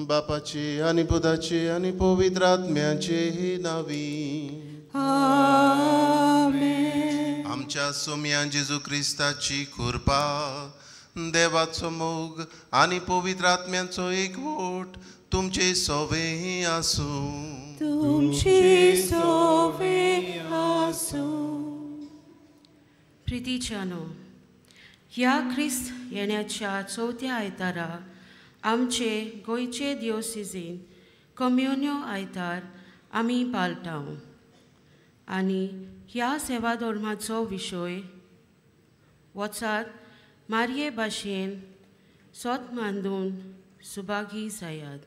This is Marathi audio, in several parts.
बापाचे आणि पुताचे आणि पवित्र आत्म्याचे नावी आमेन. आमच्या सोम्या जेजू ख्रिस्ताची कृपा, देवाचो मोग आणि पवित्र आत्म्याचो एकवट तुमचे सोवे आसू. तुमची सोवे आसू. प्रितीच्यानो, ह्या ख्रिस्त येण्याच्या चवथ्या आयतारा आमचे गोंयचे दियोसिसीन कम्युन्यो आयतार आमी पालटाव आनी ह्या सेवा धर्माचो विशय वचात मारये भाशेन सोत मांडून सुभागी जायात.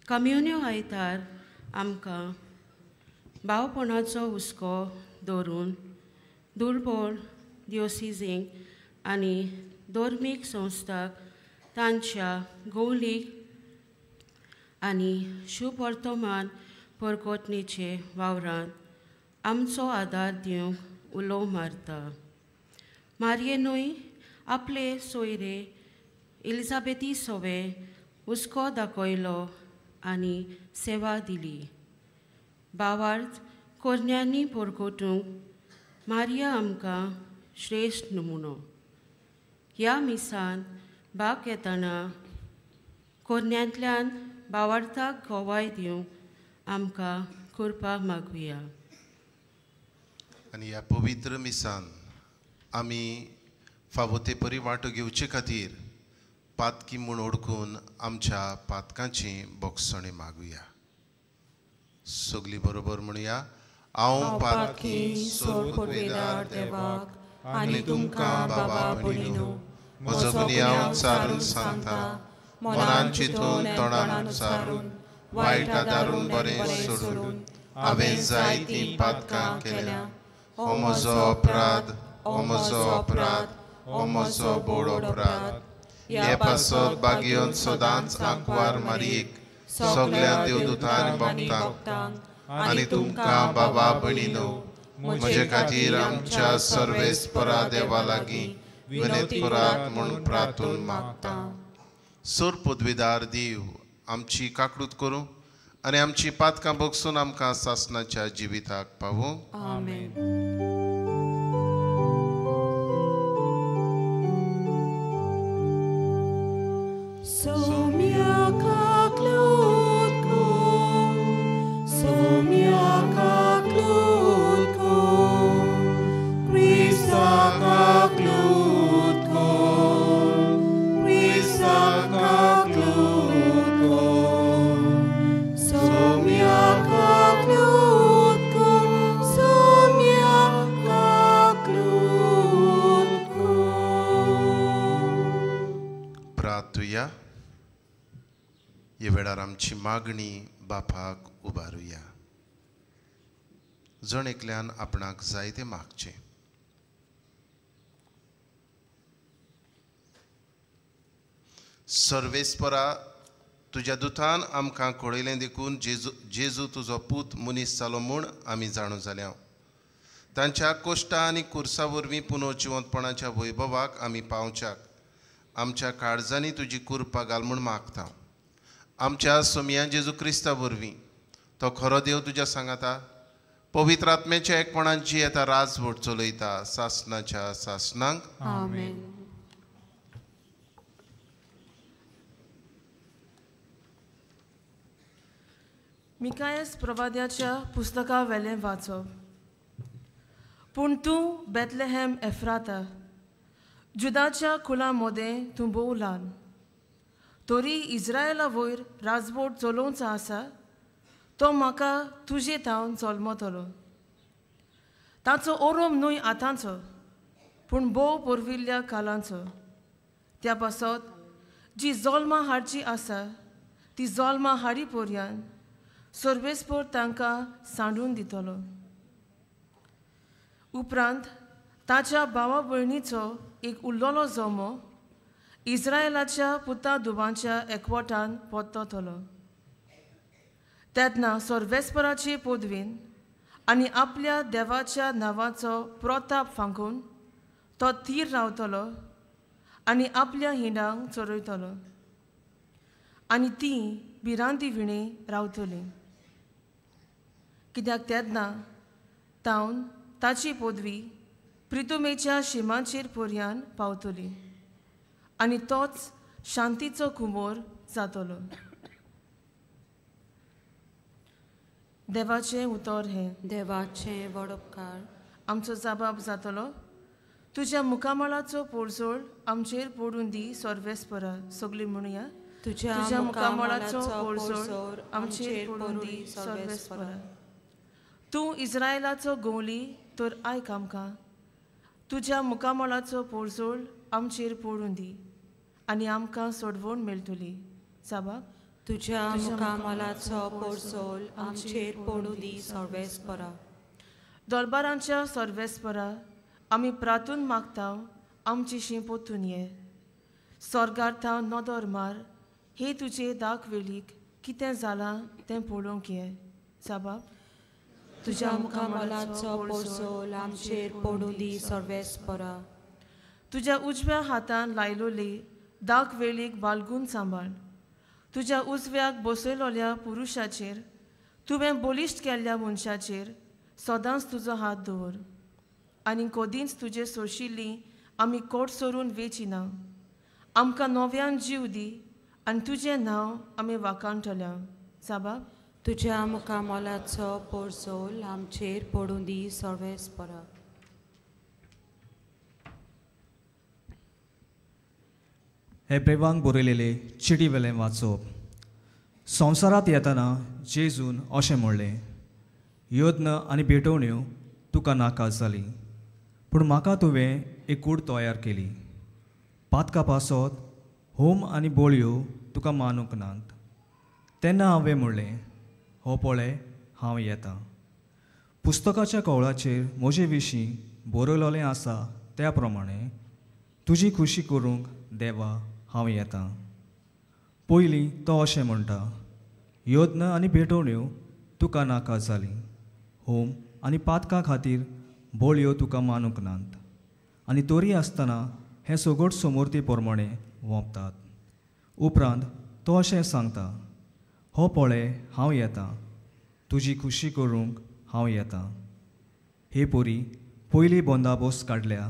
कम्युन्यो आयतार आमकां भावपणाचो हुस्को दवरून दुर्बळ दियोसिसींक आनी धर्मीक संस्थाक तांच्या गौलीक आनी शुभ वर्तमान परकोटणेचे वावरांत आमचो आदार दिवंक उलो मारता. मारयेनूय आपले सोयरे एलिझाबेथी सोवे हुस्को दाखयलो आनी सेवा दिली. भावार्थ कोरण्यांनी परकोटूंक मारिया आमकां श्रेश्ठ नमुनो. ह्या मिसान भाग घेतना कोरण्यांतल्यान भावार्थाक गोवाय दिवंक आमकां कृपा मागुया. आनी ह्या पवित्र मिसान आमी फावो ते परी वांटो घेवचे खातीर पातकी म्हूण ओळखून आमच्या पातकांची बोगसणी मागुया. सगळीं बरोबर म्हणुया. हांव पातकी सोर्पवेदार देवाक आनी तुमकां बाबा भयणीनो, म्हजो गुन्यांव उच्चारून सांगता, मनान चिंतून तोंडान उच्चारून वायट आदारून बरें सोडून हांवें जायतीं पातकां केल्या. हो म्हजो अपराध, हो म्हजो अपराध, हो म्हजो बोड अपराध. हे पासत बागयोन सदांच आंकवार मारयेक सगळ्या देवदूतांनी भक्तांक आनी तुमकां बाबा भयणीनो, म्हजे खातीर आमच्या सर्वेस्परा देवा लागीं विनंती करात म्हूण प्रार्थून मागता. सोर पदवीदार देव आमची काकूट करूं आनी आमची पातकां भोगसून आमकां सासणाच्या जिविताक पावूं. आमेन. प्रार्थुया. ह्या वेळार आमची मागणी बापाक उबारुया. जण एकल्यान आपणाक जाय ते मागचे. सर्वेस्परा, तुज्या दुतान आमकां कळयलें देखून जेजू तुजो पूत मनीस जालो म्हूण आमी जाणू जाल्या. तांच्या कोश्टा आनी कुर्सा वरवीं पुनर्जिवंतपणाच्या वैभवाक आमी पावच्याक आमच्या काळजांनी तुजी कृपा घाल म्हूण मागता. आमच्या सोम्या जेजू क्रिस्ता वरवीं तो खरो देव तुज्या सांगाता पवित्र आत्म्याच्या एकपणान जी येता राजवट चलयता सासनाच्या सासनांक आमेन. मिकायस प्रवाद्याच्या पुस्तका वेलें वाचप. पूण तूं बेतलेहेम एफ्राता, जुदाच्या कुला मोदें तूं भोव ल्हान. तोरी इस्रायला वयर राजवट चलोवचो आसा, तो म्हाका तुजे थावन जल्मतलो. ताचो ओरोम न्हय आतांचो, पूण भोव पुर्विल्ल्या कालांचो. त्या पासत जी जल्मां हाडची आसा ती जल्मां हाडी पर्यान सर्वेस्पर तांकां सांडून दितलो. उपरांत ताच्या भावा भयणीचो एक उरलोलो जमो इस्रायलाच्या पुता दुबांच्या एकवटान पोत्तलो. तेन्ना सर्वेस्पराचे पदवीन आनी आपल्या देवाच्या नांवाचो प्रताप फांकून तो थीर रावतलो आनी आपल्या हिंडांक चरयतलो. आनी तीं भिरांती विणी रावतलीं. कित्याक तेन्ना तावन ताची पदवी प्रितुमेच्या शिमाचेर पर्यान पावतली आनी तोच शांतीचो कुंभोर जातलो. देवाचें उतर हें. देवाचे व्हड उपकार. आमचो जबाब जातलो, तुज्या मुखामळाचो पोरजोळ आमचेर पडून दी सर्वेस्परा. सगळीं म्हणुया. तुज्या मुखामळाचो पोरजोळ आमचेर पडून दी सर्वेस्परा. तूं इस्रायलाचो गवली तर आयक आमकां. तुज्या मुखामळाचो पोरजोळ आमचेर पडून दी आनी आमकां सोडवण मेळटली. जबाब. तुज्या मुखामळाचो पोरजोळ आमचेर पडूं दी सर्वेस्परा. दरबारांच्या सर्वेस्परा, आमी प्रार्थून मागता आमची पोतून ये. स्वर्गार नदर मार. हे तुजे दाखवेलीक कितें जालां तें पळोवंक ये. जबाब. तुज्या मुखामळाचो पोरजोळ आमचेर पडूं दी सर्वेस्परा. तुज्या उजव्या हातान लायलोली दाखवेलीक बालगून सांबाळ. तुज्या उजव्याक बसयलोल्या पुरुशाचेर, तुवें बलिश्ट केल्ल्या मनशाचेर सदांच तुजो हात दवर. आनी कदींच तुजे सोशिल्लीं आमी कोट सोरून वेचिना. आमकां नव्यान जीव दी आनी तुजें नांव आमी वाखाणटल्या. जबाब. तुज्या मुखामळाचो पोरजोळ आमचेर पडूं दी सर्वेस्परा. हेब्रेवांक बरयलेले चिटी वेलें वाचप. संवसारांत येतना जेजून अशें म्हणलें, यत्न आनी भेटवण्यो तुका नाका जाली, पूण म्हाका तुवें एक कूड तयार केली. पातका पासत होम आनी बोळयो तुका मानूंक नात. तेन्ना हांवें म्हणलें, हो पळय हांव येतां. पुस्तकाच्या कवळाचेर म्हजे विशीं बरयलोलें आसा त्या प्रमाणें तुजी खुशी करूंक देवा हांव येतां. पयलीं तो अशें म्हणटा, यत्न आनी भेटवण्यो तुका नाका जाली, होम आनी पातका खातीर बोळयो तुका मानूंक नात. आनी तोरी आसतना हे सगोट समोर्ती प्रमाणें वोंपतात. उपरांत तो अशें सांगता, हो पळय हांव येतां. तुजी खुशी करूंक हांव येतां. हे पोरी पयली बंदाबोस्त काडल्या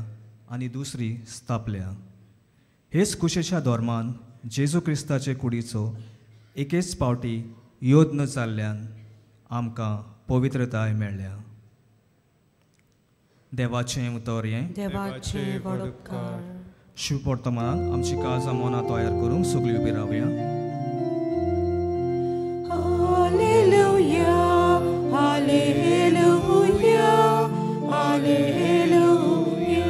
आनी दुसरी स्थापल्या. हेच कुशेच्या धर्मान जेजू क्रिस्ताचे कुडीचो एकेच पावटी यत्न जाल्ल्यान आमकां पवित्रताय मेळ्ळ्या. देवाचें उतर हें. देवाचे व्हड उपकार. शिव वर्तमानांत आमची काळजां मनां तयार करूंक सगळीं उबी रावया. Hallelujah, hallelujah, hallelujah,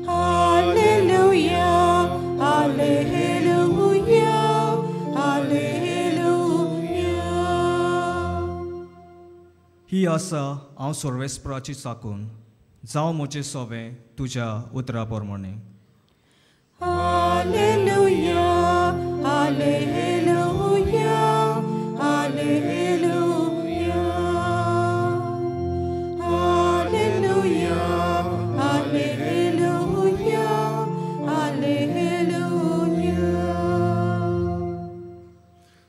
hallelujah, hallelujah, hallelujah. ही आसा हांव सर्वेस्पराची चाकून, जावं म्हजें सोवें तुज्या उतरा प्रमाणें. Hallelujah, hallelujah, hallelujah, hallelujah, hallelujah, hallelujah.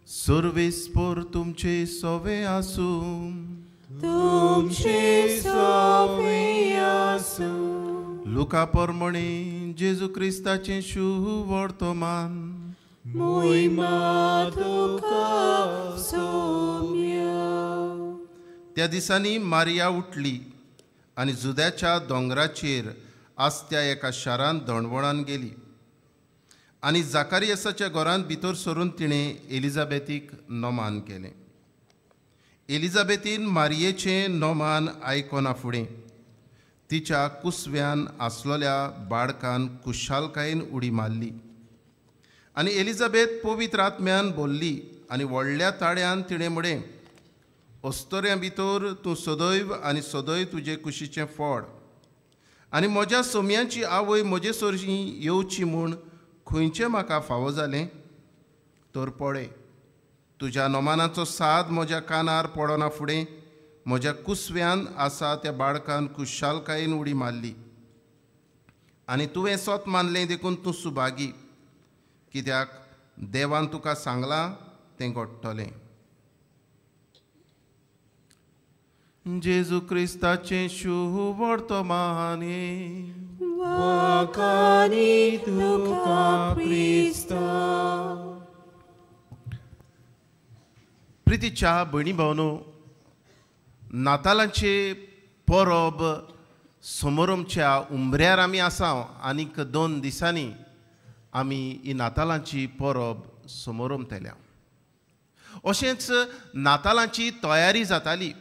सर्वेस्पर तुमचे सोवे आसूं. तुमचे सोवे आसूं. लुका पोरमणी जेजू क्रिस्ताचें शुभ वर्तमान. मोहिमा तुका सौम्य. त्या दिसांनी मारिया उठली आनी जुद्याच्या दोंगराचेर आसत्या एका शारांत धणवळान गेली आनी जाकारियासाच्या घरांत भितर सरून तिणें एलिझाबेथीक नोमान केलें. एलिझाबेथीन मारियेचें नोमान आयकोना फुडें तिच्या कुसव्यान आसलोल्या बाळकान कुशालकायेन उडी मारली आनी एलिझाबेथ पवित्र आत्म्यान बोल्ली आनी व्हडल्या ताळ्यान तिणें म्हणलें, अस्तोऱ्या भितर तूं सदैव आनी सदैव तुजे कुशीचें फळ आनी म्हज्या सोम्याची आवय म्हजे सोरशीं येवची म्हूण खंयचें म्हाका फावो जालें. तर पळय, तुज्या नोमानाचो साद म्हज्या कानार पडना फुडें म्हज्या कुसव्यान आसा त्या बाळकान कुशालकायेन उडी मारली आनी तुवें स्वत मानलें देखून तूं सुभागी, कित्याक देवान तुका सांगलां तें घडटलें. जेजू क्रिस्ताचें शुभ वर्तमान. वाकानी तुका क्रिस्ता. प्रितीच्या भयणी भावनो, नातालांचे परब समोरच्या उमऱ्यार आमी आसा आनीक 2 दिसांनी आमी ही नातालांची परब समोरमतल्या. अशेंच नातालांची तयारी जाताली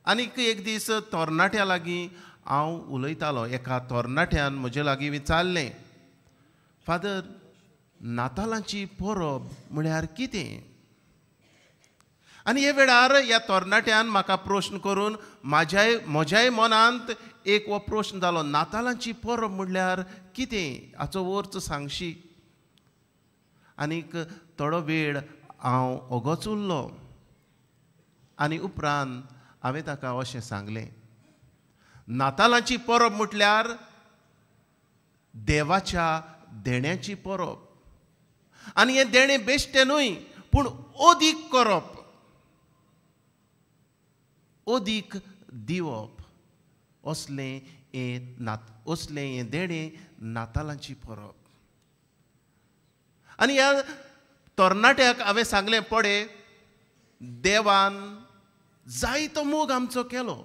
आनीक एक दीस तरणाट्या लागीं हांव उलयतालो. एका तरणाट्यान म्हजे लागीं विचारलें, फादर, नातालांची परब म्हळ्यार कितें? आनी हे वेळार ह्या तरणाट्यान म्हाका प्रश्न करून म्हज्याय मनांत एक हो प्रश्न जालो, नातालांची परब म्हणल्यार कितें हाचो अर्थ सांगशी. आनीक थोडो वेळ हांव ओगोच उरलो आनी उपरांत हांवें ताका अशें सांगलें, नातालांची परब म्हटल्यार देवाच्या देण्याची परब. आनी हें देणें बेश्टें न्हय, पूण ओदीक करप, ओदीक दिवप, असलें हें देणें नातालांची परब. आनी ह्या तरणाट्याक हांवें सांगलें, पळय, देवान जायतो मोग आमचो केलो.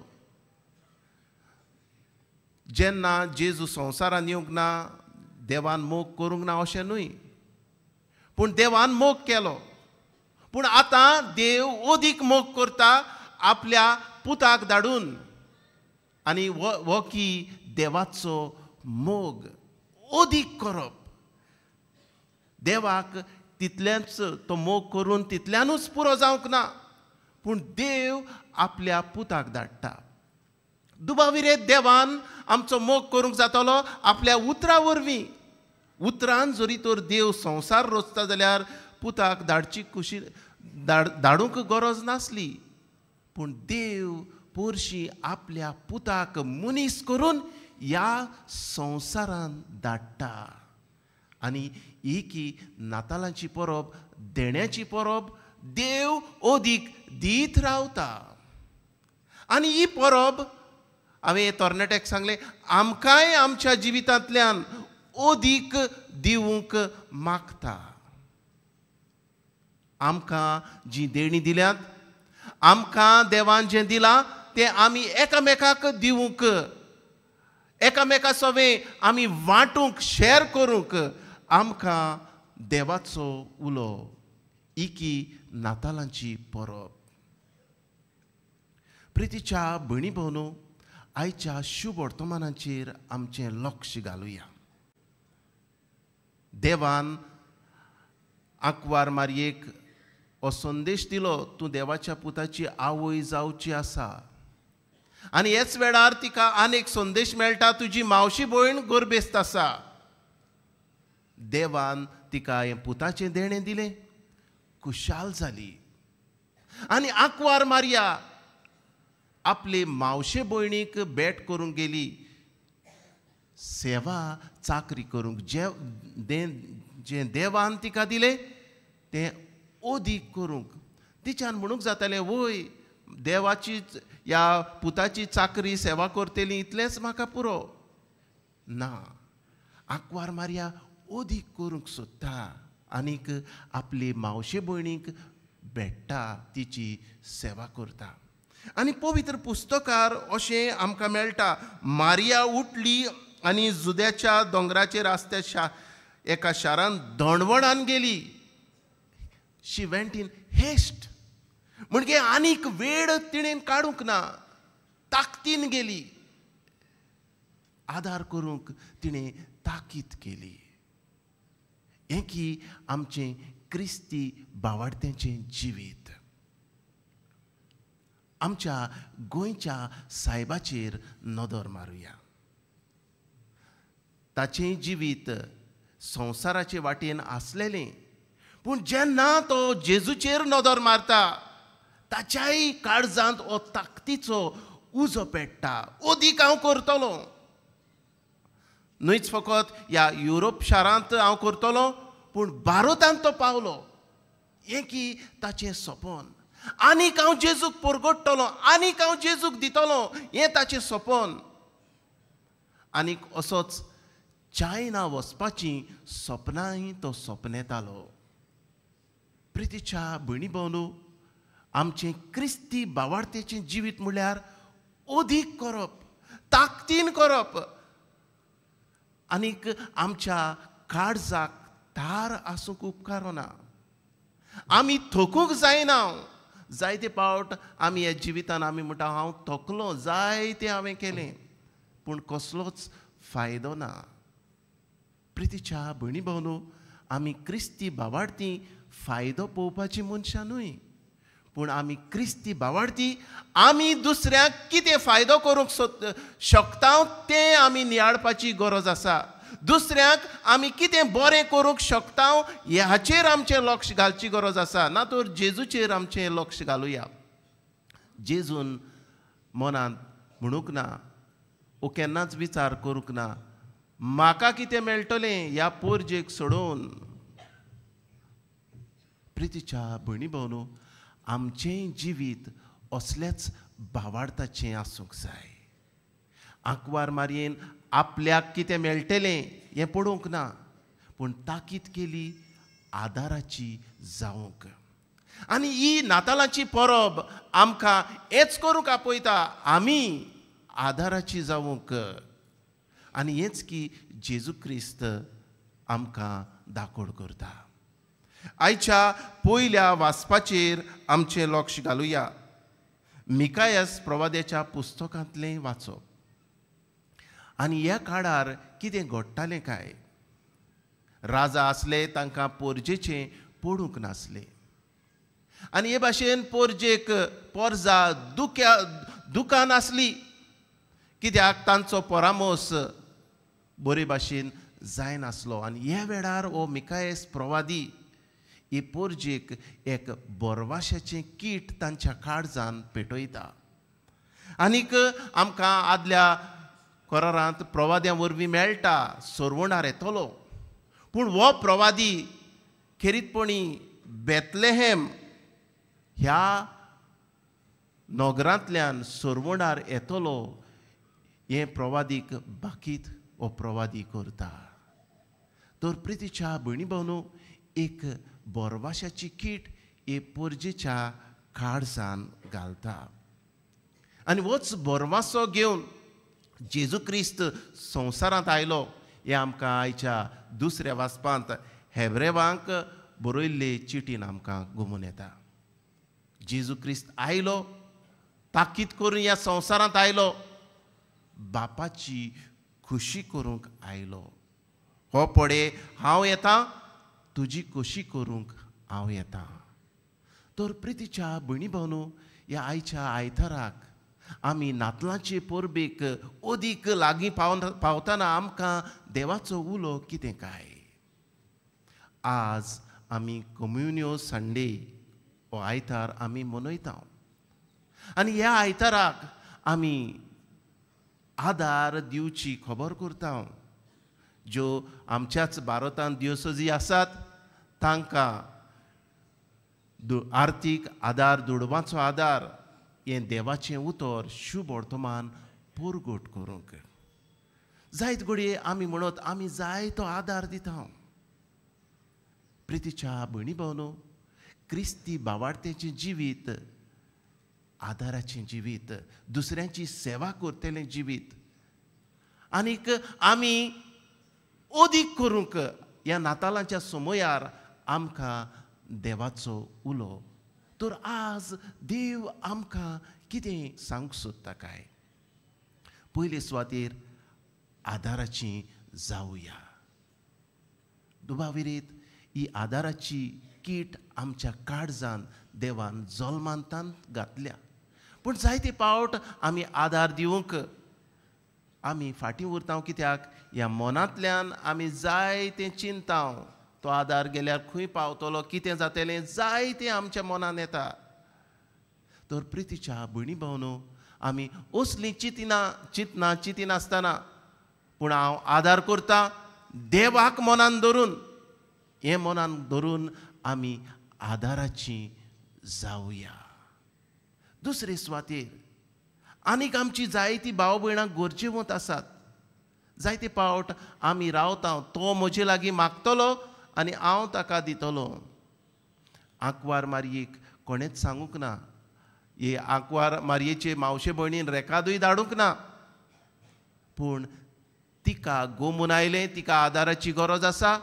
जेन्ना जेजू संवसारान येवंक ना देवान मोग करूंक ना अशें न्हय, पूण देवान मोग केलो. पूण आतां देव ओदीक मोग करता आपल्या पुताक धाडून. आनी हो की देवाचो मोग ओदीक करप. देवाक तितलेंच तो मोग करून तितल्यानूच पुरो जावंक ना, पूण देव आपल्या पुताक धाडटा. दुबाविरे देवान आमचो मोग करूंक जातालो आपल्या उतरा वरवीं. उतरान जरी तर देव संवसार रचता जाल्यार पुताक धाडची कुशी धाडूंक गरज नासली, पूण देव पोरशी आपल्या पुताक मनीस करून ह्या संवसारान धाडटा. आनी ही की नातालांची परब देण्याची परब, देव ओदीक दीत रावता. आनी ही परब हांवें तरणाट्याक सांगलें, आमकांय आमच्या जिवितांतल्यान ओदीक दिवंक मागता. आमकां जी देणी दिल्यात, आमकां देवान जें दिलां तें आमी एकामेकाक दिवंक, एकामेका सोबें आमी वांटूंक, शॅर करूंक आमकां देवाचो उलो. ही की नातालांची परब. प्रितीच्या भयणी भावनो, आयच्या शुभ वर्तमानाचेर आमचें लक्ष घालुया. देवान आंकवार मारयेक हो संदेश दिलो, तूं देवाच्या पुताची आवय जावची आसा. आनी हेच वेळार तिका आनीक संदेश मेळटा, तुजी मावशी भयण गर्भेस्त आसा. देवान तिका हें पुताचें देणें दिलें, कुशाल जाली. आनी आंकवार मारया आपले मावशे भयणीक भेट करूंक गेली, सेवा चाकरी करूंक. जें देवान तिका दिलें तें ओदीक करूंक. तिच्यान म्हणूंक जातालें, वय देवाची ह्या पुताची चाकरी सेवा करतली इतलेंच म्हाका पुरो ना. आंकवार मारया ओदीक करूंक सोदता आनीक आपली मावशे भयणीक भेट्टा तिची सेवा करता. आनी पवित्र पुस्तकार अशें आमकां मेळटा, मारिया उठली आनी जुद्याच्या दोंगराचेर आसता एका शारान दणवणान गेली. शी वेंट इन हेस्ट, म्हणजे आनीक वेळ तिणेन काडूंक ना, ताकतीन गेली. आदार करूंक तिणें ताकीद केली. हें की आमचें क्रिस्ती भावार्थ्याचें जिवीत. आमच्या गोंयच्या सायबाचेर नदर मारुया. ताचें जिवीत संवसाराचे वाटेन आसलेलें, पूण जेन्ना तो जेजूचेर नदर मारता ताच्याय काळजांत हो ताकतीचो उजो पेट्टा. ओदीक हांव करतलो, न्हयच फकत ह्या युरोप शारांत हांव करतलो, पूण भारतांत तो पावलो. हें की ताचें सपन. आनीक हांव जेजूक परगडटलो, आनीक हांव जेजूक दितलो, हें ताचें सपन. आनीक असोच चायना वचपाची सपनांय तो सपनेतालो. प्रितीच्या भयणी भावनो, आमचें क्रिस्ती भावार्थ्याचें जिवीत म्हणल्यार ओदीक करप, ताकतीन करप, आनीक आमच्या काळजाक तार आसूंक उपकारो ना. आमी थकूंक जायना. जायते पावट आमी ह्या जिवितान आमी म्हणटा हांव थकलो, जायतें हांवें केलें, पूण कसलोच फायदो ना. प्रितीच्या भयणी भावनो, आमी क्रिस्ती भावार्थी फायदो पळोवपाची मनशां न्हय, पूण आमी क्रिस्ती भावार्थी आमी दुसऱ्याक कितें फायदो करूंक शकता तें आमी नियाळपाची गरज आसा. दुसऱ्याक आमी कितें बरें करूंक शकता ह्याचेर आमचें लक्ष घालची गरज आसा, ना तर जेजूचेर आमचें लक्ष घालुया. जेजून मनांत म्हणूंक ना, वो केन्नाच विचार करूंक ना म्हाका कितें मेळटलें ह्या पोरजेक सोडून. प्रितीच्या भयणी भावनो, आमचें जिवीत असलेच भावार्थाचें आसूंक जाय. आंकवार मारयेन आपल्याक कितें मेळटलें हें पळोवंक ना, पूण ताकीद केली आदाराची जावंक. आनी ही नातालांची परब आमकां हेंच करूंक आपयता, आमी आदाराची जावंक. आनी हेंच की जेजू क्रिस्त आमकां दाखोड करता. आयच्या पयल्या वाचपाचेर आमचें लक्ष घालुया. मिकायास प्रवाद्याच्या पुस्तकांतलें वाचप. आनी ह्या काळार कितें घडटालें काय. राजा आसले तांकां पोरजेचें पडूंक नासलें. आनी हे भाशेन पोरजेक पोरजा दुकान आसली, कित्याक तांचो परामोस बरे भाशेन जायनासलो. आनी ह्या वेळार हो मिकायास प्रवादी ही पोरजेक एक बोरवाश्याचें कीट तांच्या काळजान पेटयता. आनीक आमकां आदल्या कोरारांत प्रवाद्यां वरवीं मेळटा सोरवणार येतलो, पूण हो प्रवादी खेरीतपणी बेतलेहेम ह्या नगरांतल्यान सोरवणार येतलो हें प्रवादीक बाकीत हो प्रवादी करता. तर प्रितीच्या भयणी भावनो, एक बोरवाश्याची कीट हे पोरजेच्या काळजान घालता. आनी होच बोरवासो घेवन जेजू क्रिस्त संवसारांत आयलो हें आमकां आयच्या दुसऱ्या वाचपांत हेब्रेवांक बरयल्ले चिटीन आमकां घुमून येता. जेजू क्रिस्त आयलो, ताकीद करून ह्या संवसारांत आयलो, बापाची खुशी करूंक आयलो. हो पडे हांव येतां, तुजी खोशी करूंक हांव येतां. तर प्रितीच्या भयणी भावनो, ह्या आयच्या आयताराक आमी नातलांचे परबेक ओदीक लागीं पावतना आमकां देवाचो उलो कितें काय. आज आमी कम्युनियो संडे हो आयतार आमी मनयता. आनी ह्या आयताराक आमी आदार दिवची खबर करता. ज्यो आमच्याच भारतांत दियोसोजी आसात तांकां आर्थीक आदार, दुडवाचो आदार हें देवाचें उतर शुभ वर्तमान पोरगोट करूंक. जायत घडये आमी म्हणत आमी जाय तो आदार दिता. प्रितीच्या भयणी भावनो, क्रिस्ती भावार्थेचें जिवीत आदाराचें जिवीत, दुसऱ्यांची सेवा करतलें जिवीत. आनीक आमी अदीक करूंक ह्या नातालांच्या समयार आमकां देवाचो उलो. तर आज देव आमकां कितें सांगूंक सोदता काय? पयले सुवातेर आदाराची जावया. दुबाविरीत ही आदाराची कीट आमच्या काळजान देवान जल्मांतान घातल्या. पूण जायते पावट आमी आदार दिवंक आमी फाटीं उरता. कित्याक? ह्या मनांतल्यान आमी जाय तें चिंता. तो आदार गेल्यार खंय पावतलो, कितें जातलें, जाय तें आमच्या मनान येता. तर प्रितीच्या भयणी भावनो, आमी असलीं चिंतिनासतना पूण हांव आदार करतां देवाक मनान धरून. हें मनान धरून आमी आदाराची जावया. दुसरे सुवातेर आनीक आमची जायतीं भाव भयणां गरजेवंत आसात. जायते पावट आमी रावता, तो म्हजे लागीं मागतलो आनी हांव ताका दितलो. आंकवार मारयेक कोणेंच सांगूंक ना. हे आंकवार मारयेचे मावशे भयणीन रेकादूय धाडूंक ना. पूण तिका गोमून आयलें, तिका आदाराची गरज आसा,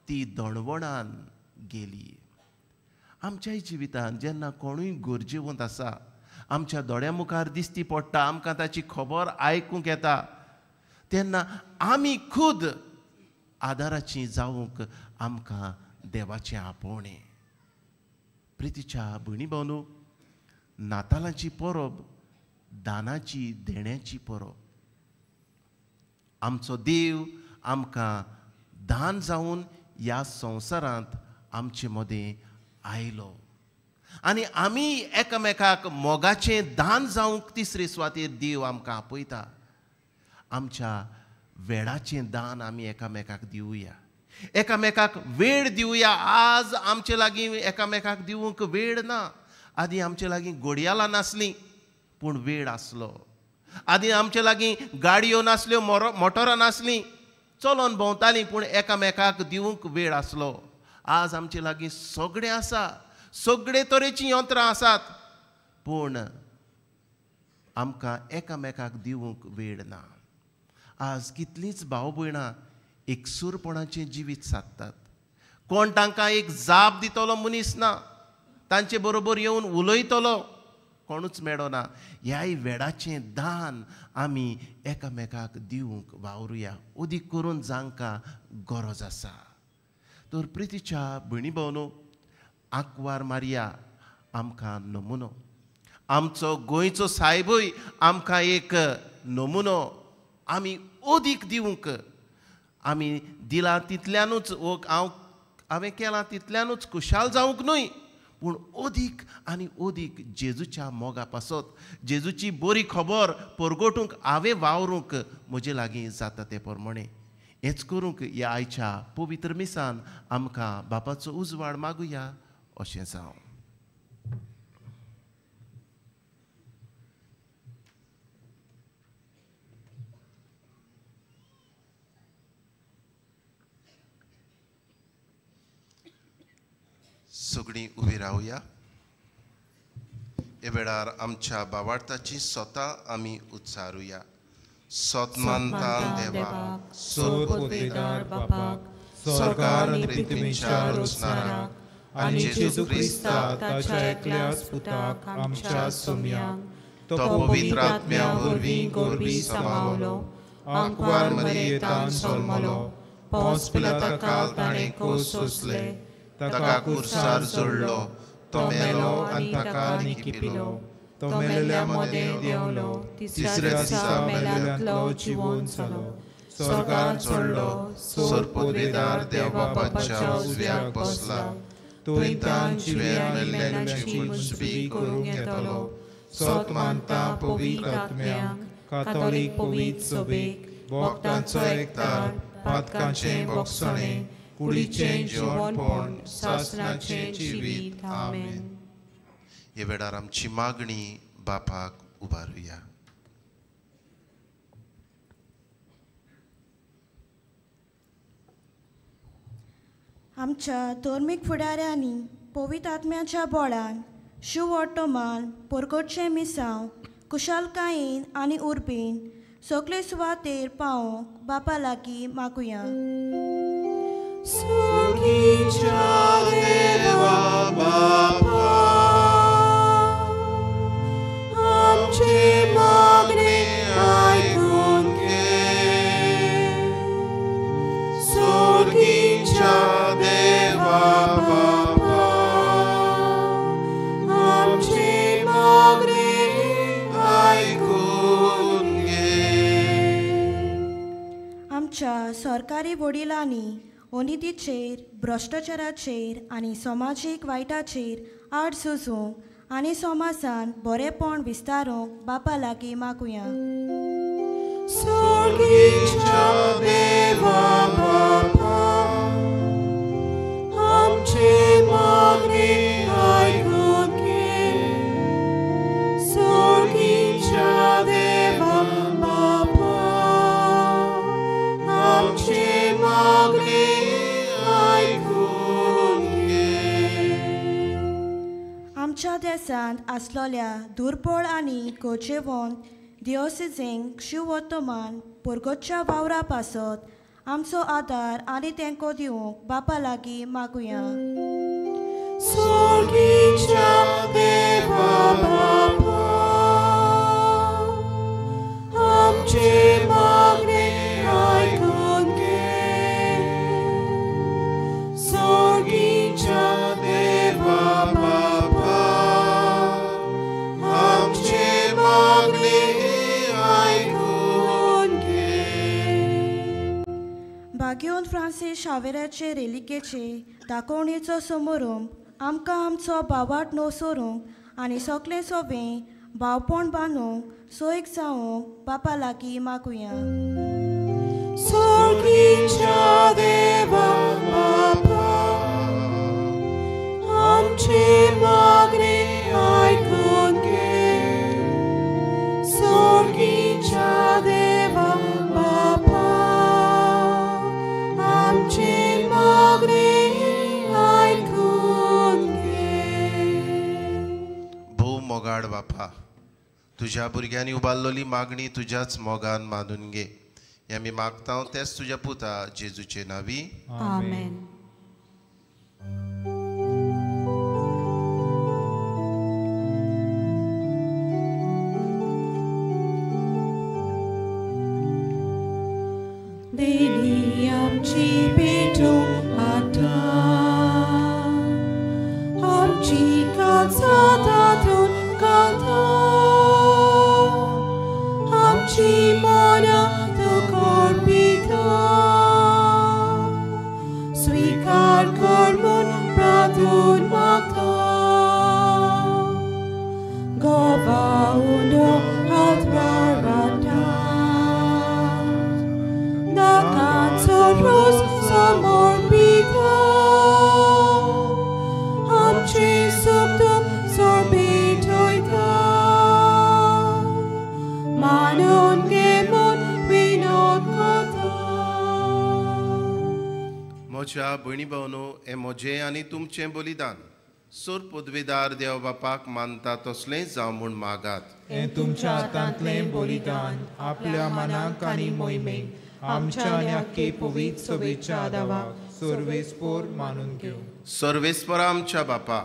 ती दणवणान गेली. आमच्याय जिवितांत जेन्ना कोणूय गरजेवंत आसा, आमच्या दोळ्या मुखार दिसती पडटा, आमकां ताची खबर आयकूंक येता, तेन्ना आमी खूद आदाराची जावंक आमकां देवाचें आपोवणें. प्रितीच्या भयणी भावनो, नातालांची परब दानाची, देण्याची परब. आमचो देव आमकां दान जावन ह्या संवसारांत आमचे मदें आयलो आनी आमी एकामेकाक मोगाचें दान जावंक तिसरे सुवातेर देव आमकां आपयता. आमच्या वेळाचें दान आमी एकामेकाक दिवया, एकामेकाक वेळ दिवया. आज आमचे लागीं एकामेकाक दिवंक वेळ ना. आदी आमचे लागीं घडयाळां नासलीं पूण वेळ आसलो. आदी आमचे लागीं गाडयो नासल्यो, मोटरां नासलीं, चलोन भोंवतालीं पूण एकामेकाक दिवंक वेळ आसलो. आज आमचे लागीं सगळें आसा, सगळे तरेचीं यंत्रां आसात, पूण आमकां एकामेकाक दिवंक वेळ ना. आज कितलींच भाव भयणां एकसूरपणाचें जिवीत सादतात. कोण तांकां एक जाप दितलो मनीस ना, तांचे बरोबर येवन उलयतलो कोणूच मेळना. ह्याय वेळाचें दान आमी एकामेकाक दिवंक वावरुया, अदीक करून जांकां गरज आसा. तर प्रितीच्या भयणी भावनो, आंकवार मारया आमकां नमुनो. आमचो गोंयचो साहेबूय आमकां एक नमुनो. आमी अदीक दिवंक, आमी दिलां तितल्यानूच, हांवें केलां तितल्यानूच खुशाल जावंक न्हय, पूण अदीक आनी अदीक जेजूच्या मोगा पासत, जेजूची बरी खबर परगटूंक हांवें वावरूंक म्हजे लागीं जाता ते प्रमाणे. हेंच करूंक ह्या आयच्या पवित्र मिसान आमकां बापाचो उजवाड मागुया अशें जावं. सगळीं उबी रावया. हे वेळार आमच्या भावार्थाची स्वता आमी उच्चारुया. सतमानता देवाक, सोदवेदार बापाक, स्वर्गार आनी पृथ्वीच्या रचणाराक, आनी जेजू क्रिस्ता ताच्या एकल्या पुताक आमच्या सोम्यांक, तो पवित्र आत्म्या वरवीं गोरवी समावलो, आंकवार मरयेंतान जल्मलो, पोंस पिलाता काल ताणें कोस सोंसले, ताका कुर्सार जोडलो, तो मेलो आनी ताका निकिपिलो, तो मेलेल्या मदें देंवलो, तिसऱ्या दिसा मेल्यांतलो जिवोवन जालो, स्वर्गार चडलो, सोदवेदार देव बापाच्या उजव्याक बसला, थंय तान जिव्या मेल्ल्यांची मुजबी करूंक येतलो. सत मानता पवित्र आत्म्यांक, कातोलीक पवित्र सभेक, भक्तांचो एकठांय, पातकांचें भोगसणें, कुडीचें जेवणपण, सासणाचें जिवीत. आमेन. हे वेळार आमची मागणी बापाक उबारुया. आमच्या धर्मीक फुडाऱ्यांनी पवित्र आत्म्याच्या बळान शुभ वर्तमान परगटचे मिसांव कुशलकायेन आनी उर्बेन सगळे सुवातेर पावोवंक बापा लागीं मागुया. आमचे मागणे आयकून स्वर्गीच्या देवा बापा, आमचे मागणे ऐकून घे. आमच्या सरकारी वडिलांनी अनितीचेर भ्रष्टाचाराचेर आनी समाजीक वायटाचेर आड झुजूंक आनी समाजान बरेपण विस्तारूंक बापा लागीं मागुया. स्वर्गीच्या देवा बापा, आमचे मागणे आयकून घे. स्वर्गीच्या देवा बापा, आमचे मागणे आयकून घे. आमच्या देशांत आसलेल्या दुर्बळ आनी गोजेवंत दियोसिजेंक शिव वर्तमान परगटच्या वावरा पासत आमचो आदार आनी तेंको दिवंक बापा लागीं मागुया. स्वर्गीच्या देवा बापा, आमचे मागणे आयकून घे. स्वर्गीच्या देवा बापा, आमचे मागणे आयकून घे. भाग्यवंत फ्रांसीस शावेराचे रेलिकेचे दाखोवणेचो समारंभ आमकां आमचो भावार्थ नोसरूंक आनी सगळे सोबें भावपण बांदूंक सोयीक जावंक बापा लागीं मागुया. स्वर्गीच्या देवा बापा, आमचे मागणे आयकून घे. स्वर्गीच्या देवा बापा, आमचे मागणे आयकून घे. भोव मोगाड बापा, तुझ्या भुरग्यांनी उबारलेली मागणी तुझ्याच मोगान मानून घे. हे आमी मागता तेच तुझ्या पुता जेजूचे नावी. आमेन. देणी आमची भेटूंक आता, आमची काळजां तातून घालता. आमची मनां तुका पिता, स्वीकार कर म्हूण प्रार्थून मागता. घोवा उंडो हातभार घालता, नाकांचो रोस समर्पिता. आमचे सुख दुख सोबीत वयता, मानून घे म्हूण विनोद करता. म्हज्या भयणी भावनो, हें म्हजें आनी तुमचें बलिदान सोर पदवेदार देव बापाक मानता तसलें जावं म्हूण मागात. हें तुमच्या हातांतलें बलिदान आपल्या मनाक आनी मोहिमेक आमच्या आनी आख्खे पवित्र सभेच्या आदाराक सर्वेस्पोर मानून घेवं. सर्वेस्परा आमच्या बापा,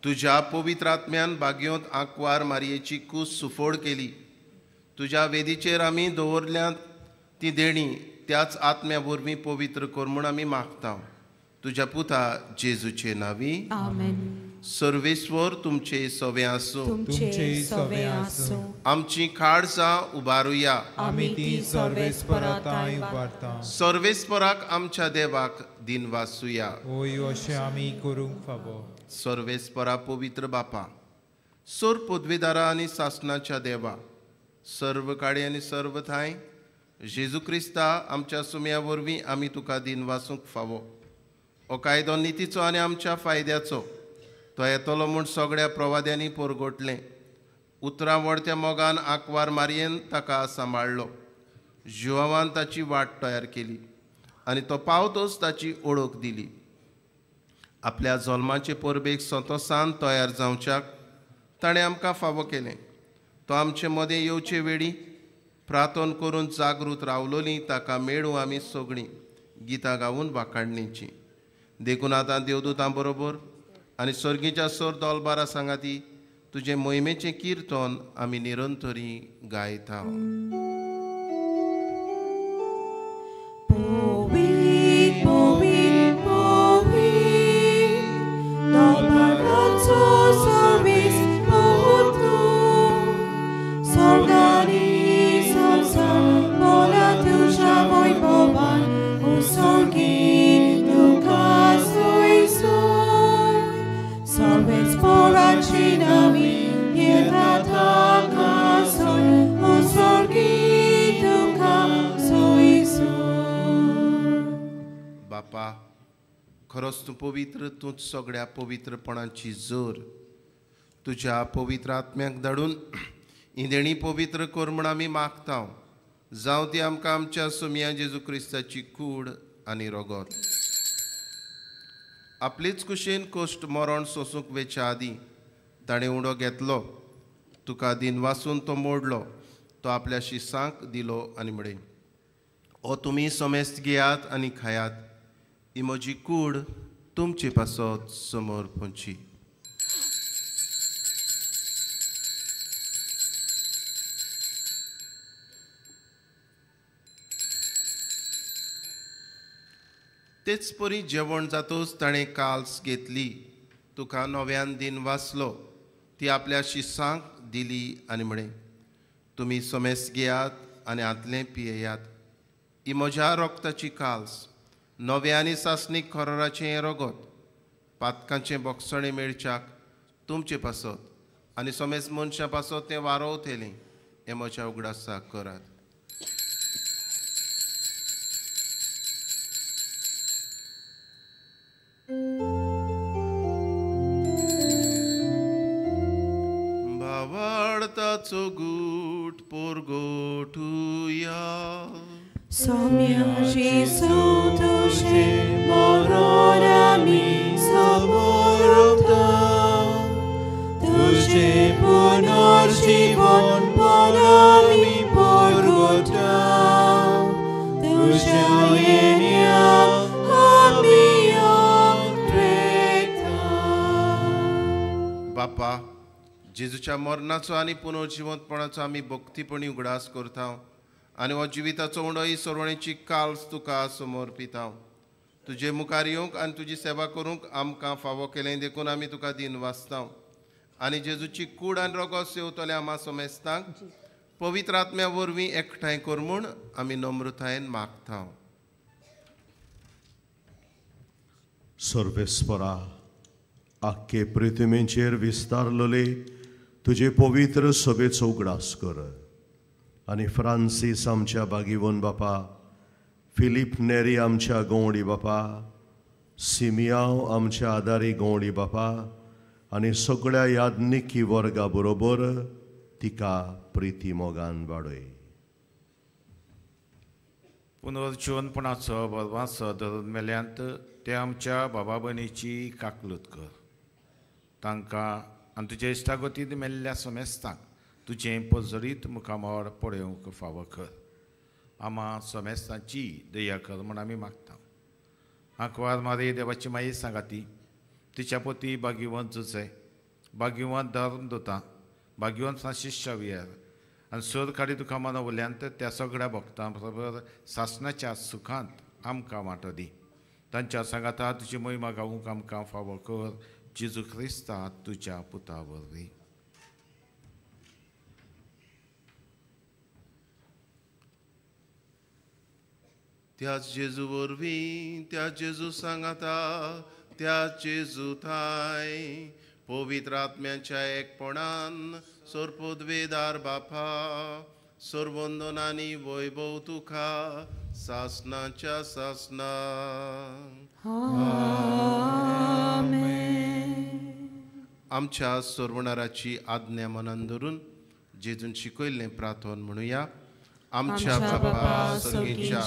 तुझ्या पवित्र आत्म्यान भाग्योत आंकवार मारयेची कूस सुफोड केली. तुझ्या वेदीचेर आमी दवरल्यात ती देणी त्याच आत्म्या वरवीं पवित्र कर म्हूण आमी मागता. तुझ्या पुता जेजूचे नावी. आमेन. सर्वेस्वर तुमचे सवे आसूं. तुमचे सवे आसूं. आमची काळजां उबारुया. आमी ती सर्वेस्पराताय उबारता. सर्वेस्पराक आमच्या देवाक दिन वाचुया. ओय अशें आमी करूंक फावो. सर्वेस्परा पवित्र बापा, सोर पदवेदारा आनी सासणाच्या देवा, सर्व काळी आनी सर्व थाय जेजू क्रिस्ता आमच्या सुम्या वरवीं आमी तुका दिन वाचूंक फावो. हो कायदो नितीचो आनी आमच्या फायद्याचो तो येतलो म्हूण सगळ्या प्रवाद्यांनी परगटलें. उतरावडत्या मोगान आंकवार मारयेन ताका सांबाळलो. जिवावान ताची वाट तयार केली आनी तो पावतोच ताची ओळख दिली. आपल्या जल्माचे परबेक स्वतोसान तयार जावच्याक ताणें आमकां फावो केलें. तो आमचे मदें येवचे वेळी प्रार्थना करून जागृत रावलोलीं ताका मेळूं आमी सगळीं गितां गावून वाखाणणेची. देखून आतां देवदूतां बरोबर आनी सर्गीच्या सर दोलबारा सांगाती तुजे मोहिमेचें किर्तन आमी निरंतरी गायता. बापा, खरोच तूं पवित्र, तूंच सगळ्या पवित्रपणाची जोर. तुज्या पवित्र आत्म्याक धाडून ही देणी पवित्र कर म्हूण आमी मागता. जावं ती आमकां आमच्या सोमिया जेजू क्रिस्ताची कूड आनी रगत. आपलीच कुशीन कोश्ट मरण सोंसूंक वेच्या आदीं ताणें उडो घेतलो. तुका दिन वाचून तो मोडलो. तो आपल्या शिसांक दिलो आनी म्हळें, ओ तुमी सोमेस्त घेयात आनी खायात. ही म्हजी कूड तुमचे पासत समोर पोंची. तेच परी जेवण जातोच ताणें काल्स घेतली. तुका नव्यान दिन वाचलो. ती आपल्या शिसांक दिली आनी म्हळें, तुमी सोमेस्त घेयात आनी आदलें पियेयात. ही म्हज्या रोगताची काल्स, नवे आनी सासणीक खोराचें हें रगत. पातकांचें बोगसणें मेळच्याक तुमचे पासत आनी सोमेस्त मनशा पासत तें वारोवतेलें. हें म्हज्या उगडासाक करात. भावार्थाचो गूट पोरगोठुया. Somia Jesu tuže moronami saborota, tuže ponor živon ponami porgota, tuže ojenia amia rekta. बापा, जेजूच्या मरणाचो आनी पुनर्जिवंतपणाचो आमी भक्तीपणी उगडास करता आनी हो जिविताचो उंडो ही सरवणेची काल्स तुका समर्पिता. तुजे मुखार येवंक आनी तुजी सेवा करूंक आमकां फावो केलें देखून आमी तुका दिन वाचता. आनी जेजूची कूड आनी रगत सेवतले आम्हा सोमेस्तांक पवित्र आत्म्या वरवीं एकठांय कर म्हूण आमी नम्रतायेन मागता. सर्वेस्परा, आख्खे पृथ्वीचेर विस्तारलेले तुजे पवित्र सभेचो उगडास कर. आनी फ्रांसीस आमच्या बागीवन बापा, फिलीप नेरी आमच्या गवंडी बापा, सिमियांव आमच्या आदारी गवंडी बापा आनी सगळ्या याज्ञिकी वर्गा बरोबर तिका प्रिती मोगान वाडय. पुनर्जीवनपणाचो बरवासो धरून मेल्यांत ते आमच्या बाबा भयणीची काकलूत कर. तांकां आनी तुज्या इश्टागतींत मेल्ल्या सोमेस्तांक तुजें पजरीत मुखामोड पळोवंक फावो कर. आम्हा सोमेस्तांची दया कर म्हूण आमी मागता. आंकवार मारी देवाची माई सांगाती, तिच्या पती भाग्यवंत जुजे, भाग्यवंत धर्मदूतां, भाग्यवंत फ्रांसीस शावियर आनी सोर काडी तुका मनवल्यांत त्या सगळ्या भक्तां बरोबर सासणाच्या सुखांत आमकां वांटो दी. तांच्या सांगाता तुजी महिमा गावूंक आमकां फावो कर. जेजू क्रिस्ता तुज्या पुता वरवीं. त्याच जेजू वरवीं, त्या जेजू सांगाता, त्या जेजू थाय पवित्र आत्म्याच्या एकपणान सोरपोदवेदार बापा, सोरवंदनानी वैभव तुका सासणाच्या सासना. आमच्या सोरवणाराची आज्ञा मनान धरून जेजून शिकयल्लें प्रार्थन म्हणुया. आमच्या बापा स्वर्गीच्या,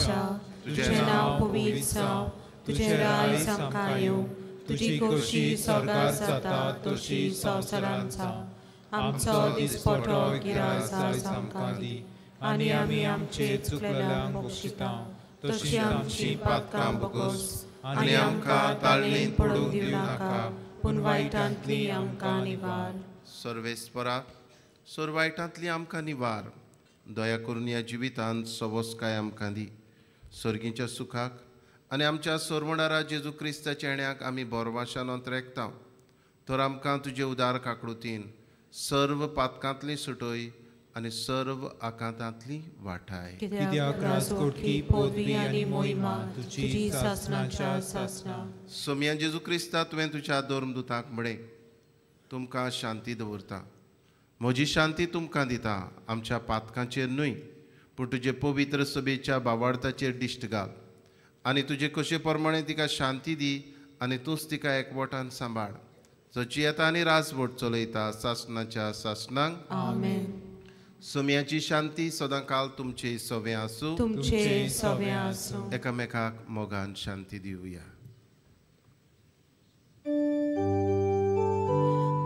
तुझें नांव पवित्र जावं, तुझें राज आमकां येवं, तुजी खोशी स्वर्गार जाता तशी संवसारांत जावं. आमचो दिसपटो गिराय आयज आमकां दी, आनी आमी आमचे चुकलेल्यांक बक्षिता, तशी आमची पातकां बगोस, आनी आमकां ताळणेंत पडूंक दिवं नाका, पूण वायटांतली आमकां निवार. सर्वेस्परा, वायटांतली आमकां निवार. दया करून ह्या जिवितांत सवस्काय आमकां दी. सर्गीच्या सुखाक आनी आमच्या सोरवणारा जेजू क्रिस्ताच्या येण्याक आमी बोरवाशान अंतरेकता. तर आमकां तुजे उदार काकळुतीन सर्व पातकांतली सुटोय आनी सर्व आकांतांतली वाठाय. कित्याक राजकोटकी पदवी आनी मोहिमा तुजी सासणाच्या सासणा. सोम्या जेजू क्रिस्ता तुवें तुज्या दोर्मदुतांक म्हळें, तुमकां शांती दवरता, म्हजी शांती तुमकां दिता. आमच्या पातकांचेर न्हय, पूण तुजे पवित्र सभेच्या बावार्थाचेर दिश्ट घाल, आनी तुजे कशे प्रमाणे तिका शांती दी, आनी तूंच तिका एकवटान सांबाळ, जची येता आनी राजवट चलयता सासणाच्या सासणांक. आमेन. सोम्याची शांती सदां काल तुमचे सवे आसूं, तुमचे सवे आसूं. एकामेकाक मोगान शांती दिवया.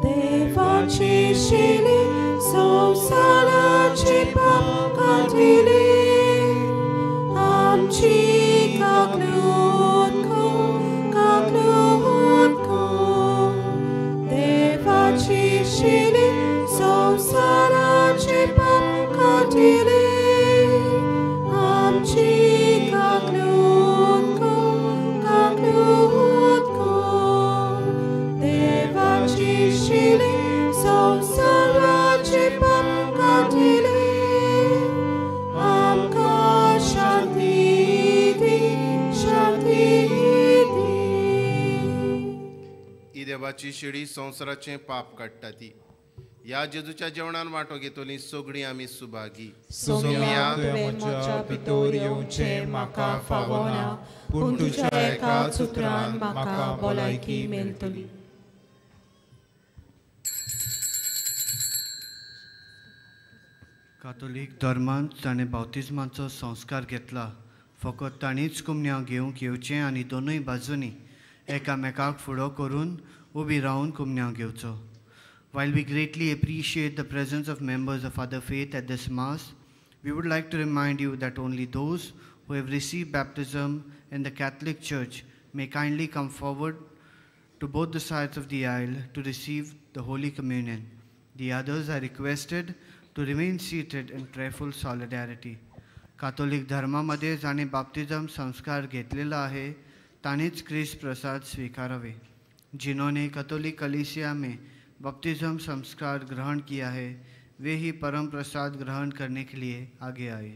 देवाची शिली संसाराची पाप काढिली, आमची काकलूत गो. देवाची शिली संसाराची पाप काढिली, आमची काकलूत गो. देवाची शिली संसाराची पाप काढिली, आमकां शांती दी, शांती दी. ही देवाची शिडी संवसाराचें पाप काडटा ती. ह्या जेजूच्या जेवणान वांटो घेतली सगळीं आमी सुभागी. सोम्या तुवें म्हज्या भितर येवचें म्हाका फावना, पूण तुज्या एकाच उतरान म्हाका भलायकी मेळटली. कातोलीक धर्मांत ताणें बावतिजमाचो संस्कार घेतला. फकत ताणीच कुमन्यां घेवंक येवचें आनी दोनूय बाजूंनी एकामेकाक फुडो करून उबी रावन कुमन्यां घेवचो. While we greatly appreciate the presence of members of other faith at this Mass, we would like to remind you that only those who have received baptism in the Catholic Church may kindly come forward to both the sides of the aisle to receive the Holy Communion. The others are requested to remain seated in prayerful solidarity. Catholic धर्मामध्ये जाणे बाप्तिझम संस्कार घेतलेला आहे तानेच ख्रिस्त प्रसाद स्वीकारावे. जिन्होंने कैथोलिक कलीसिया में बपतिस्म संस्कार ग्रहण किया है वे ही परम प्रसाद ग्रहण करने के लिए आगे आए.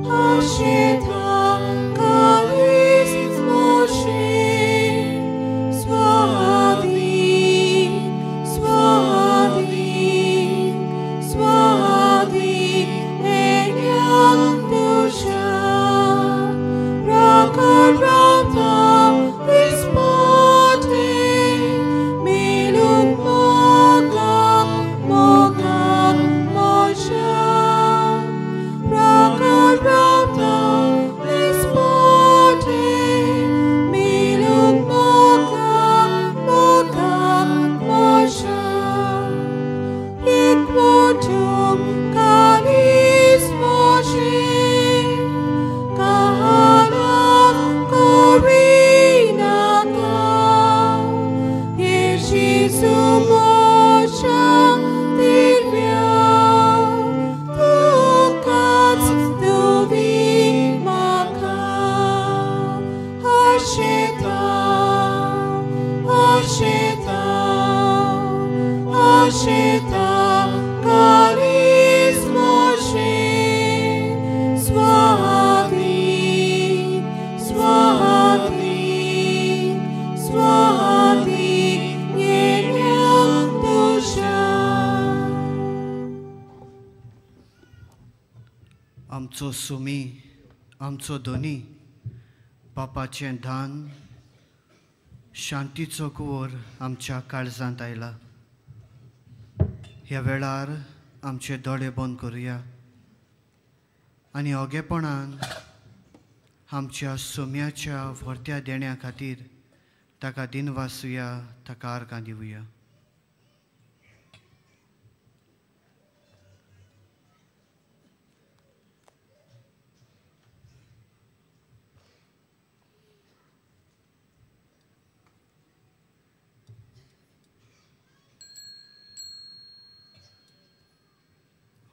Ashita, Kalis Moshe. येता कारिस्मोशे स्वाहादी स्वाहादी स्वाहादी येण्याक तुझ्या आमचो सुमी आमचो धोनी बापाचें धान शांतीचो कुंवर आमच्या काळजांत आयला. ह्या वेळार आमचे दोळे बंद करुया आनी ओगेपणान आमच्या सुम्याच्या व्हरत्या देण्या खातीर ताका दिनवासुया, ताका आर्गां दिवया.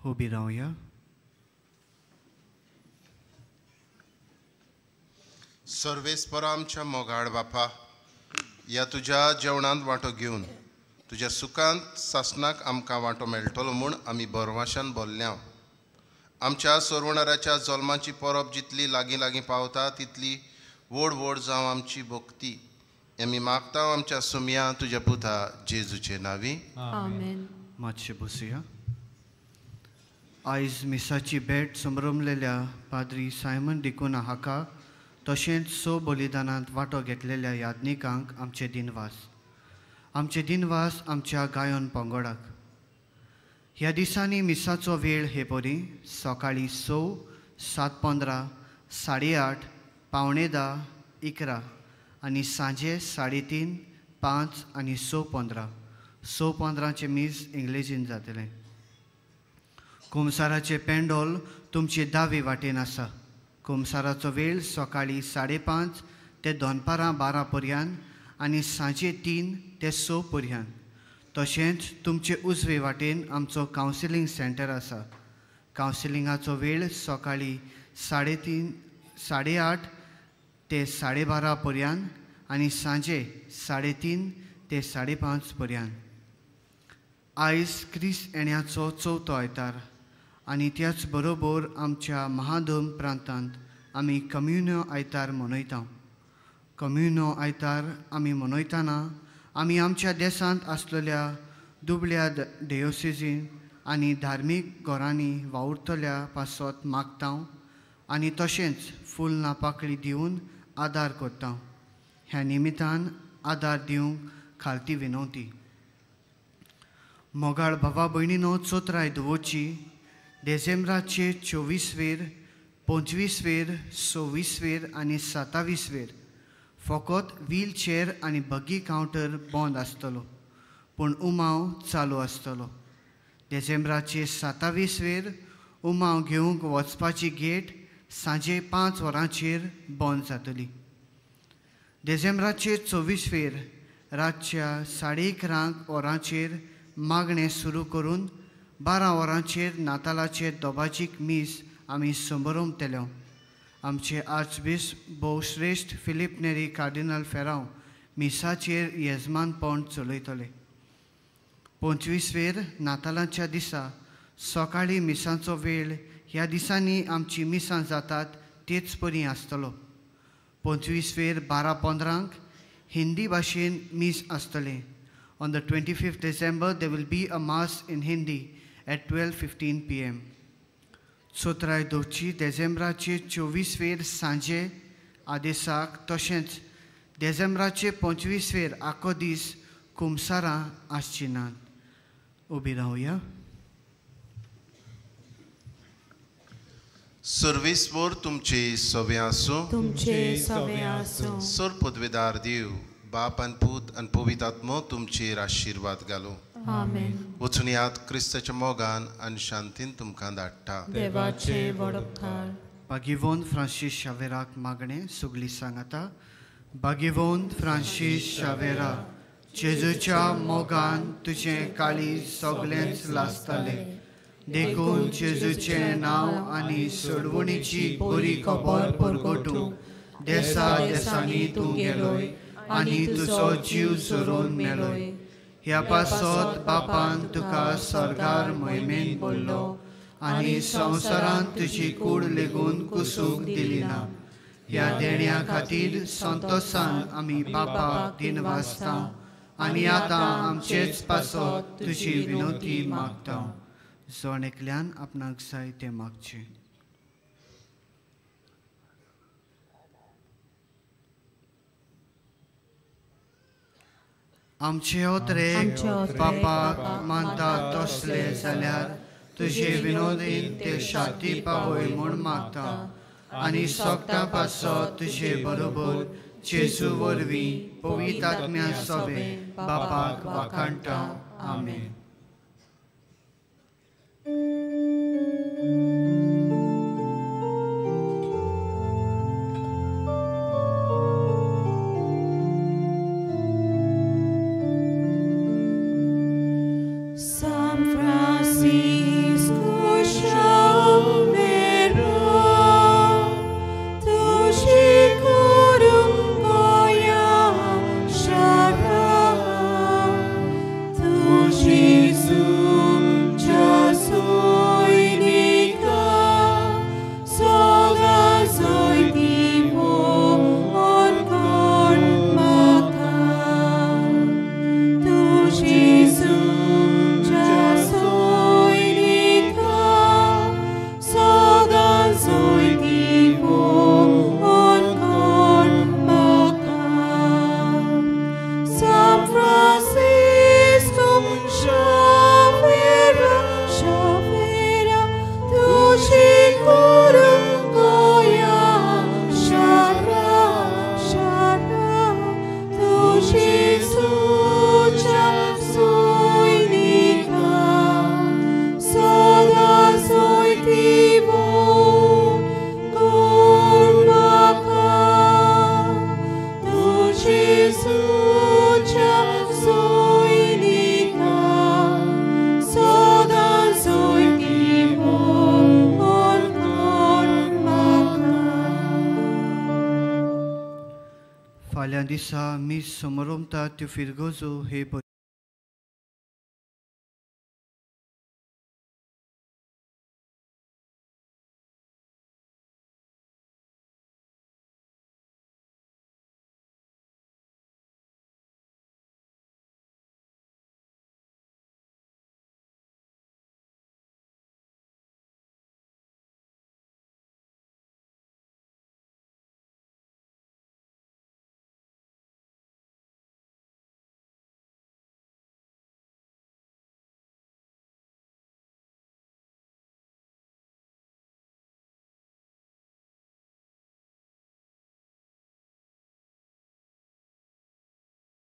उबी रावया. सर्वेस्पर आमच्या मोगाळ बापा, ह्या तुज्या जेवणांत वांटो घेवन तुज्या सुखांत सासणाक आमकां वांटो मेळटलो म्हूण आमी बरवाशान बोल्ल्या. आमच्या सोरवणाऱ्याच्या जल्माची परब जितली लागीं लागीं पावता तितली व्हड व्हड जावं आमची भक्ती. आमी मागता आमच्या सुम्या तुज्या पुता जेजूचे नांवी. आमेन. मातशें बसुया. आयज मिसाची भेट संभ्रमलेल्या पाद्री सायमन डिकोना हाका तशेंच सो बलिदानांत वांटो घेतलेल्या याज्ञिकांक आमचे दिनवास. आमचे दिनवास आमच्या गायोन पंगडाक. ह्या दिसांनी मिसाचो वेळ हे परी सकाळीं 6, 7:15, 8:30, 9:45, 11 आनी सांजे 3:30, 5 आनी 6:15. 6:15चे मीस इंग्लिशीन जातलें. कुमसाराचे पेंडोल तुमचे दावे वाटेन आसा. कुमसाराचो वेळ सकाळीं 5:30 ते दनपारां 12 पर्यंत आनी सांजे 3 ते 6 पर्यंत. तशेंच तुमचे उजवे वाटेन आमचो कावन्सिलींग सेंटर आसा. कावन्सिलिंगाचो वेळ सकाळीं 8:30 ते 12:30 पर्यंत आनी सांजे 3:30 ते 5:30 पर्यंत. आयज क्रिस्त येण्याचो चवथो आयतार आनी त्याच बरोबर आमच्या महाधम प्रांतांत आमी कम्युनो आयतार मनयता. कम्युनो आयतार आमी मनयतना आमी आमच्या देशांत आसलेल्या दुबळ्या डिओसिसीन आनी धार्मीक घरांनी वावुरतल्या पासत मागता आनी तशेंच फुलना पाकळी दिवन आदार करता. ह्या निमित्तान आदार दिवंक खालती विनवती. मोगाळ भावा भयणीनो, चोत्राय धुवोची डिसेंबराचे 24वेर, 25वेर, 26वेर आनी 27वेर फकत व्हीलचेअर आनी बग्गी कावंटर बंद आसतलो, पूण उमाव चालू आसतलो. डिसेंबराचे 27वेर उमाव घेवंक वचपाची गेट सांजे 5 वरांचेर बंद जातली. डिसेंबराचे 24वेर रातच्या 11:30 वरांचेर मागणें सुरू करून 12 वरांचेर नातालाचे दोबाचीक मीस आमी संभरमतले. आमचे आर्चबिशप भोवश्रेश्ठ फिलीप नेरी कार्डिनल फेरांव मिसाचेर येजमानपण चलयतले. 25वेर नातालांच्या दिसा सकाळीं मिसांचो वेळ ह्या दिसांनी आमची मिसां जातात तेच परी आसतलो. 25वेर 12:15 हिंदी भाशेन मीस आसतलें. On the 25th December, there will be a Mass in Hindi at 12:15 p.m. चोत्राय दोची डिसेंबराचे 24वेर सांजे आदेसाक तशेंच डिसेंबराचे 25वेर आखो दीस कुमसारां आसची नात. उबी रावया. सर्वेस्वर तुमचे सवे आसूं. तुमचे सवे आसूं. सोर पदवेदार देव बाप आनी पूत आनी पवित्र आत्मो तुमचेर आशिर्वाद घालो. आमेन. वचून यात क्रिस्ताच्या मोगान आनी शांतीन तुमकां धाडटा. देवाचे वडपकार. बागिवोन फ्रांसीस शावेराक मागणें सगळीं सांगाता. बागिवोन फ्रांसीस शावेरा, जेजूच्या मोगान तुजें काळीज सगळेंच लासतालें. देखून जेजूचें नांव आनी सोडवणेची बरी खबर परगटूंक देसा देसांनी तूं गेलोय आनी तुजो जीव सोडून मेलोय. ह्या पासत बापान तुका स्वर्गार मोहिमेन बोल्लो आनी संवसारांत तुजी कूड लेगून कुसूक दिली ना. ह्या देण्या खातीर संतोशान आमी बापाक दिन वाचता आनी आतां आमचेच पासत तुजी विनोती मागता. जोणेकल्यान आपणाक जाय तें मागचें. आमचे ओतरे बापाक मानता तसले जाल्यार तुजे विनोदीन ते शांती पावय म्हूण मागता आनी सोगता पासत तुजे बरोबर जेजू वरवीं पवित्र आत्म्या सोबे बापाक वाखाणटा. आमेन. फाल्यां दिसा मी समोर त्यो फिरगोजो हे